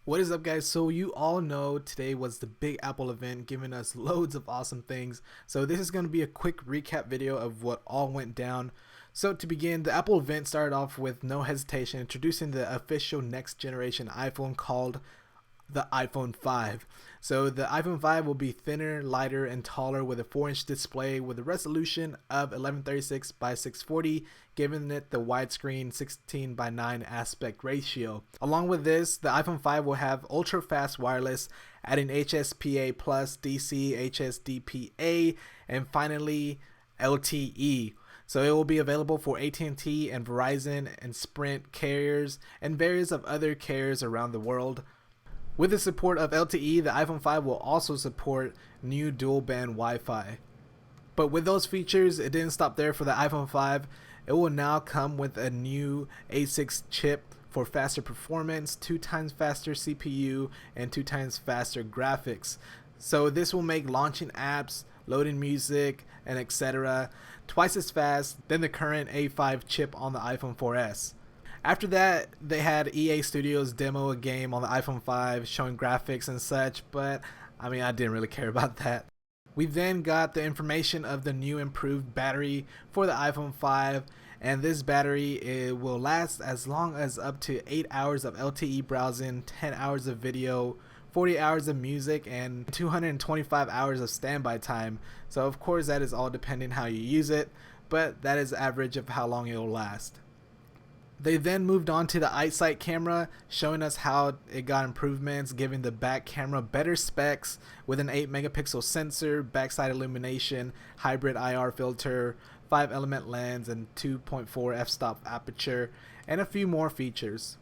What is up, guys? So you all know today was the big Apple event, giving us loads of awesome things. So this is going to be a quick recap video of what all went down. So to begin, the Apple event started off with no hesitation introducing the official next generation iPhone called the iPhone 5. So the iPhone 5 will be thinner, lighter, and taller with a 4-inch display with a resolution of 1136 by 640, giving it the widescreen 16 by 9 aspect ratio. Along with this, the iPhone 5 will have ultra fast wireless, adding HSPA plus, DC, HSDPA, and finally LTE. So it will be available for at&t and Verizon and Sprint carriers and various of other carriers around the world. With the support of LTE, the iPhone 5 will also support new dual band Wi-Fi. But with those features, it didn't stop there for the iPhone 5. It will now come with a new A6 chip for faster performance, 2 times faster CPU, and 2 times faster graphics. So this will make launching apps, loading music, and etc. twice as fast than the current A5 chip on the iPhone 4S. After that, they had EA Studios demo a game on the iPhone 5 showing graphics and such, but I didn't really care about that. We then got the information of the new improved battery for the iPhone 5, and this battery will last as long as up to 8 hours of LTE browsing, 10 hours of video, 40 hours of music, and 225 hours of standby time. So of course that is all depending how you use it, but that is average of how long it will last. They then moved on to the iSight camera, showing us how it got improvements, giving the back camera better specs with an 8 megapixel sensor, backside illumination, hybrid IR filter, 5-element lens, and 2.4 f-stop aperture, and a few more features.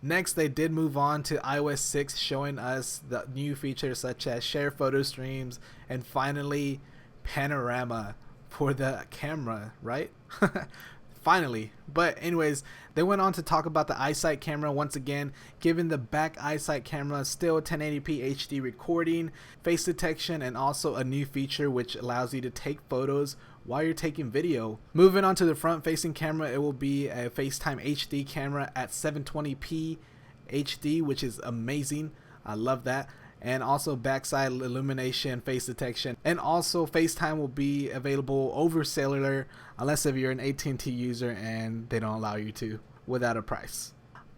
Next, they did move on to iOS 6, showing us the new features such as share photo streams, and finally, panorama for the camera, right? Finally. But anyways, they went on to talk about the iSight camera once again, giving the back iSight camera still 1080p HD recording, face detection, and also a new feature which allows you to take photos while you're taking video. Moving on to the front facing camera, it will be a FaceTime HD camera at 720p HD, which is amazing. I love that. And also backside illumination, face detection, and also FaceTime will be available over cellular unless if you're an at&t user and they don't allow you to without a price.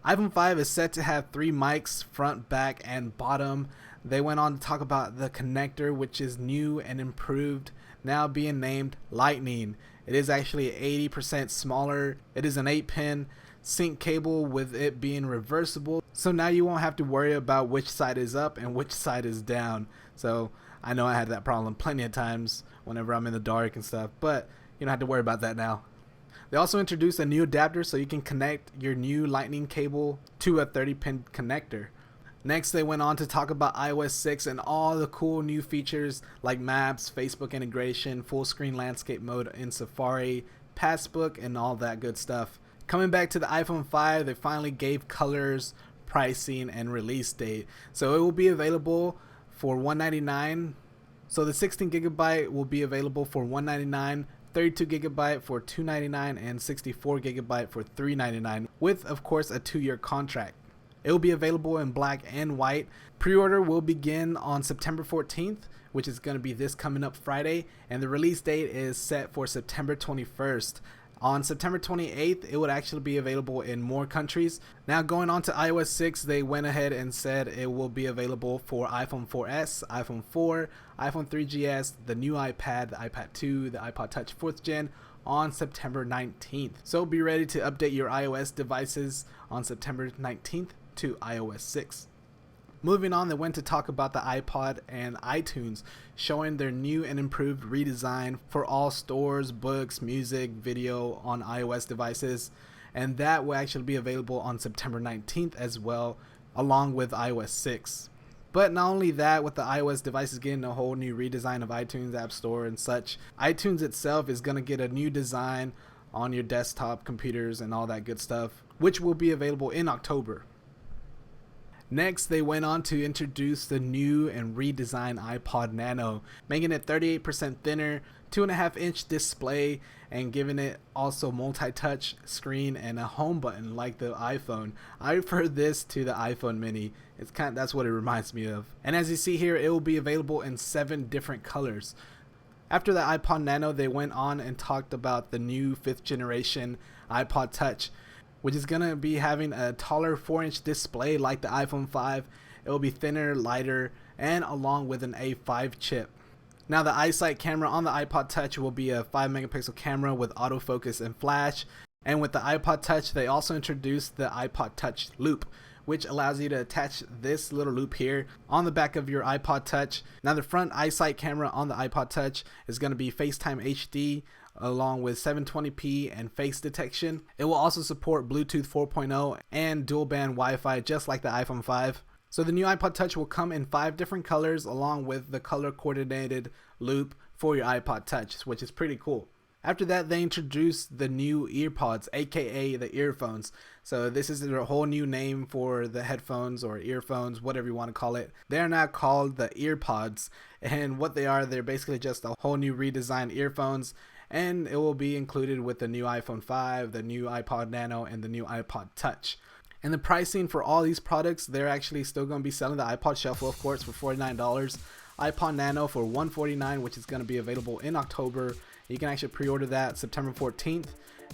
iPhone 5 is set to have 3 mics, front, back, and bottom. They went on to talk about the connector, which is new and improved, now being named Lightning. It is actually 80% smaller. It is an 8-pin sync cable with it being reversible, so now you won't have to worry about which side is up and which side is down. So I know I had that problem plenty of times whenever I'm in the dark and stuff, but you don't have to worry about that now. They also introduced a new adapter so you can connect your new Lightning cable to a 30-pin connector. Next, they went on to talk about iOS 6 and all the cool new features like maps, Facebook integration, full screen landscape mode in Safari, Passbook, and all that good stuff. Coming back to the iPhone 5, they finally gave colors, pricing, and release date. So it will be available for $199. So the 16 gigabyte will be available for $199, 32 gigabyte for $299, and 64 gigabyte for $399, with of course a 2-year contract. It will be available in black and white. Pre-order will begin on September 14th, which is going to be this coming up Friday, and the release date is set for September 21st. On September 28th, it would actually be available in more countries. Now going on to iOS 6, they went ahead and said it will be available for iPhone 4S, iPhone 4, iPhone 3GS, the new iPad, the iPad 2, the iPod Touch 4th Gen on September 19th. So be ready to update your iOS devices on September 19th to iOS 6. Moving on, they went to talk about the iPod and iTunes, showing their new and improved redesign for all stores, books, music, video on iOS devices, and that will actually be available on September 19th as well, along with iOS 6. But not only that, with the iOS devices getting a whole new redesign of iTunes App Store and such, iTunes itself is going to get a new design on your desktop computers and all that good stuff, which will be available in October. Next, they went on to introduce the new and redesigned iPod Nano, making it 38% thinner, 2.5-inch display, and giving it also multi-touch screen and a home button like the iPhone. I prefer this to the iPhone mini. That's what it reminds me of. And as you see here, it will be available in 7 different colors. After the iPod Nano, they went on and talked about the new 5th generation iPod Touch, which is going to be having a taller 4-inch display like the iPhone 5. It will be thinner, lighter, and along with an A5 chip. Now the iSight camera on the iPod Touch will be a 5 megapixel camera with autofocus and flash. And with the iPod Touch, they also introduced the iPod Touch Loop, which allows you to attach this little loop here on the back of your iPod Touch. Now the front iSight camera on the iPod Touch is going to be FaceTime HD along with 720p and face detection. It will also support Bluetooth 4.0 and dual band Wi-Fi just like the iPhone 5. So the new iPod Touch will come in 5 different colors along with the color coordinated loop for your iPod Touch, which is pretty cool. After that, they introduced the new EarPods, aka the earphones. So this is a whole new name for the headphones or earphones, whatever you want to call it. They are now called the EarPods, and what they are, they're basically just a whole new redesigned earphones, and it will be included with the new iPhone 5, the new iPod Nano, and the new iPod Touch. And the pricing for all these products, they're actually still going to be selling the iPod Shuffle, of course, for $49, iPod Nano for $149, which is going to be available in October. You can actually pre-order that September 14th.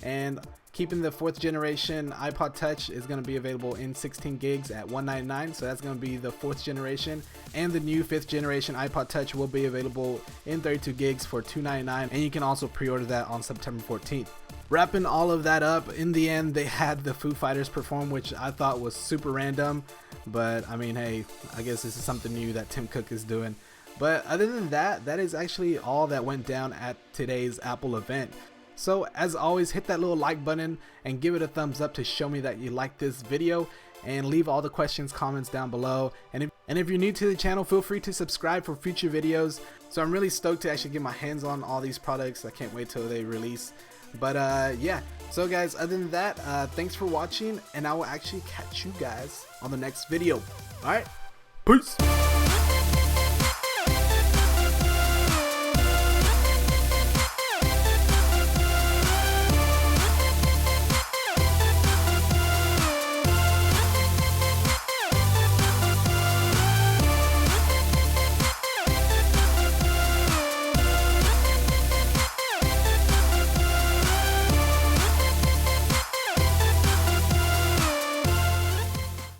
And keeping the 4th generation iPod Touch is going to be available in 16 gigs at $199, so that's going to be the 4th generation. And the new 5th generation iPod Touch will be available in 32 gigs for $299, and you can also pre-order that on September 14th. Wrapping all of that up, in the end they had the Foo Fighters perform, which I thought was super random, but I mean, hey, I guess this is something new that Tim Cook is doing. But other than that, that is actually all that went down at today's Apple event. So as always, hit that little like button and give it a thumbs up to show me that you like this video, and leave all the questions, comments down below. And if you're new to the channel, feel free to subscribe for future videos. So I'm really stoked to actually get my hands on all these products. I can't wait till they release. But yeah, so guys, other than that, thanks for watching, and I will actually catch you guys on the next video. Alright, peace.